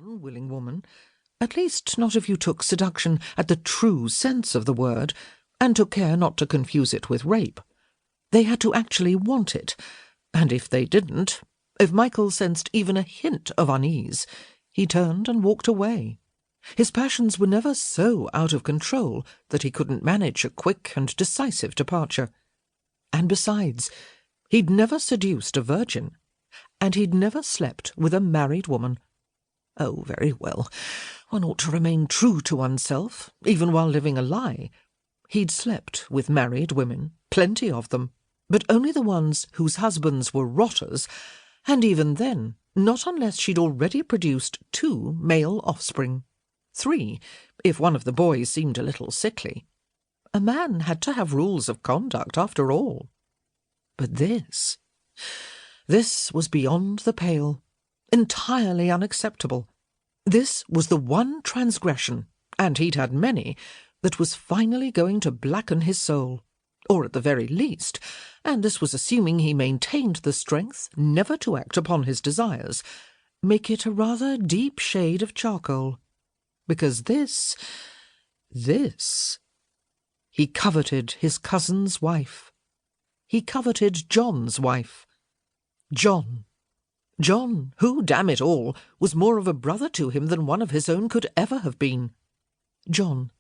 unwilling woman, at least not if you took seduction at the true sense of the word, and took care not to confuse it with rape. They had to actually want it, and if they didn't, if Michael sensed even a hint of unease, he turned and walked away. His passions were never so out of control that he couldn't manage a quick and decisive departure. And besides, he'd never seduced a virgin, and he'd never slept with a married woman. Oh, very well. One ought to remain true to oneself, even while living a lie. He'd slept with married women, plenty of them, but only the ones whose husbands were rotters, and even then, not unless she'd already produced 2 male offspring. 3, if one of the boys seemed a little sickly. A man had to have rules of conduct, after all. But this was beyond the pale, entirely unacceptable. This was the one transgression, and he'd had many, that was finally going to blacken his soul, or at the very least, and this was assuming he maintained the strength never to act upon his desires, make it a rather deep shade of charcoal. Because this... He coveted his cousin's wife. He coveted John's wife. John, who, damn it all, was more of a brother to him than one of his own could ever have been. John,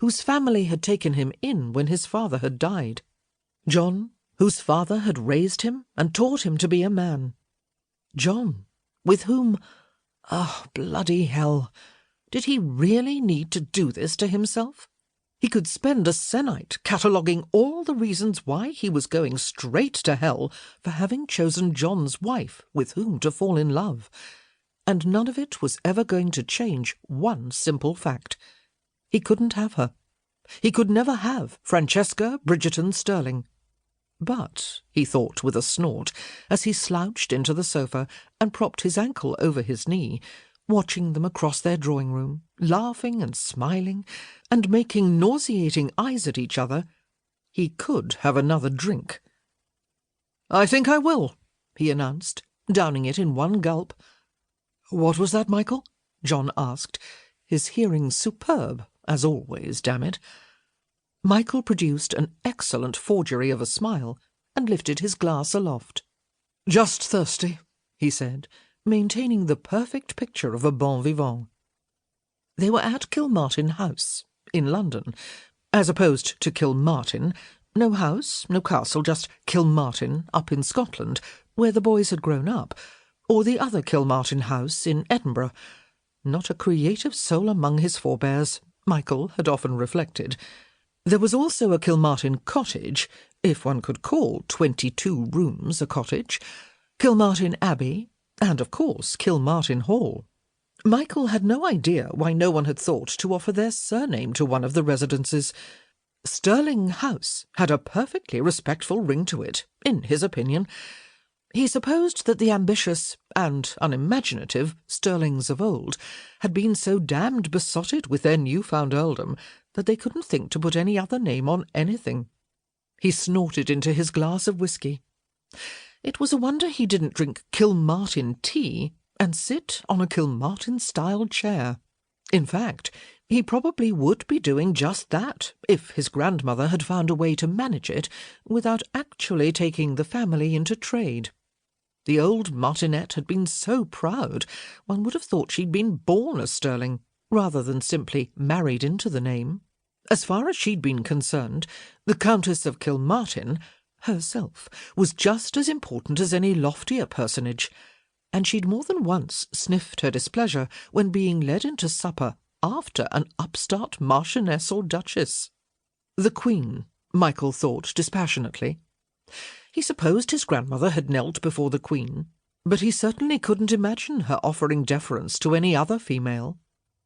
whose family had taken him in when his father had died. John, whose father had raised him and taught him to be a man. John, with whom... Oh, bloody hell! Did he really need to do this to himself? He could spend a sennight cataloguing all the reasons why he was going straight to hell for having chosen John's wife with whom to fall in love, and none of it was ever going to change one simple fact. He couldn't have her. He could never have Francesca Bridgerton Stirling. But, he thought with a snort, as he slouched into the sofa and propped his ankle over his knee, watching them across their drawing-room, laughing and smiling, and making nauseating eyes at each other, he could have another drink. "I think I will," he announced, downing it in one gulp. "What was that, Michael?" John asked, his hearing superb, as always, damn it. Michael produced an excellent forgery of a smile and lifted his glass aloft. "Just thirsty," he said, maintaining the perfect picture of a bon vivant. They were at Kilmartin House, in London, as opposed to Kilmartin, no house, no castle, just Kilmartin up in Scotland, where the boys had grown up, or the other Kilmartin House in Edinburgh. Not a creative soul among his forebears, Michael had often reflected. There was also a Kilmartin cottage, if one could call 22 rooms a cottage, Kilmartin Abbey, and, of course, Kilmartin Hall. Michael had no idea why no one had thought to offer their surname to one of the residences. Stirling House had a perfectly respectful ring to it, in his opinion. He supposed that the ambitious and unimaginative Stirlings of old had been so damned besotted with their new-found earldom that they couldn't think to put any other name on anything. He snorted into his glass of whisky. It was a wonder he didn't drink Kilmartin tea and sit on a Kilmartin-style chair. In fact, he probably would be doing just that if his grandmother had found a way to manage it without actually taking the family into trade. The old martinet had been so proud, one would have thought she'd been born a Stirling, rather than simply married into the name. As far as she'd been concerned, the Countess of Kilmartin herself was just as important as any loftier personage, and she'd more than once sniffed her displeasure when being led into supper after an upstart marchioness or duchess. The Queen, Michael thought dispassionately. He supposed his grandmother had knelt before the Queen, but he certainly couldn't imagine her offering deference to any other female.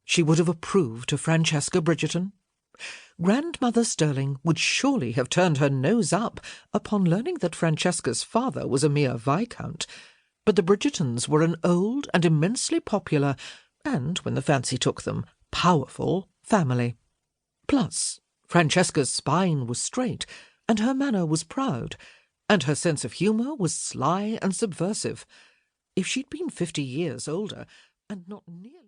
She would have approved of Francesca Bridgerton. Grandmother Stirling would surely have turned her nose up upon learning that Francesca's father was a mere viscount, but the Bridgertons were an old and immensely popular, and, when the fancy took them, powerful family. Plus, Francesca's spine was straight, and her manner was proud, and her sense of humour was sly and subversive. If she'd been 50 years older, and not nearly...